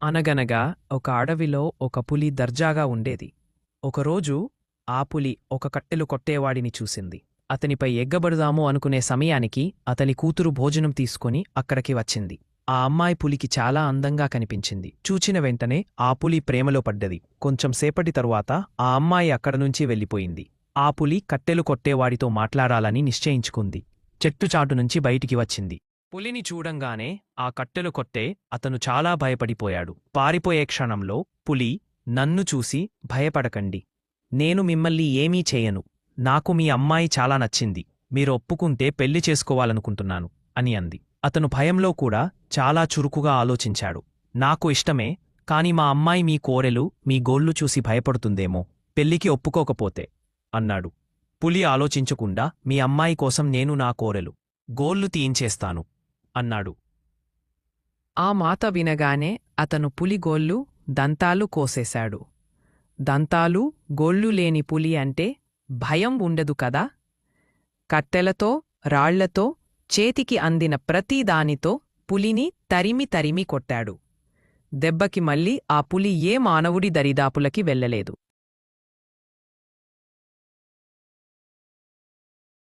అనగనగా ఒక అడవిలో ఒక పులి దర్జాగా ఉండేది. ఒకరోజు ఆ పులి ఒక కట్టెలు కొట్టేవాడిని చూసింది. అతనిపై ఎగ్గబడుదాము అనుకునే సమయానికి అతని కూతురు భోజనం తీసుకొని అక్కడికి వచ్చింది. ఆ అమ్మాయి పులికి చాలా అందంగా కనిపించింది. చూచిన వెంటనే ఆ పులి ప్రేమలో పడ్డది. కొంచెం సేపటి తరువాత ఆ అమ్మాయి అక్కడనుంచి వెళ్ళిపోయింది. ఆ పులి కట్టెలు కొట్టేవాడితో మాట్లాడాలని నిశ్చయించుకుంది. చెట్టుచాటునుంచి బయటికి వచ్చింది. పులిని చూడంగానే ఆ కట్టెలు కొట్టే అతను చాలా భయపడిపోయాడు. పారిపోయే క్షణంలో పులి, నన్ను చూసి భయపడకండి. నేను మిమ్మల్ని ఏమీ చేయను. నాకు మీ అమ్మాయి చాలా నచ్చింది. మీరు ఒప్పుకుంటే పెళ్లి చేసుకోవాలనుకుంటున్నాను అని అంది. అతను భయంలో కూడా చాలా చురుకుగా ఆలోచించాడు. నాకు ఇష్టమే, కాని మా అమ్మాయి మీ కోరెలు, మీ గోళ్లు చూసి భయపడుతుందేమో. పెళ్లికి ఒప్పుకోకపోతే అన్నాడు. పులి ఆలోచించకుండా మీ అమ్మాయి కోసం నేను నా కోరెలు, గోళ్లు తీయించేస్తాను అన్నాడు. ఆ మాట వినగానే అతను పులిగోళ్ళు, దంతాలు కోసేశాడు. దంతాలు, గోళ్ళు లేని పులి అంటే భయం ఉండదు కదా. కట్టెలతో, రాళ్లతో, చేతికి అందిన ప్రతిదానితో పులిని తరిమి తరిమి కొట్టాడు. దెబ్బకి మళ్ళీ ఆ పులి ఏ మానవుడి దరిదాపులకి వెళ్ళలేదు.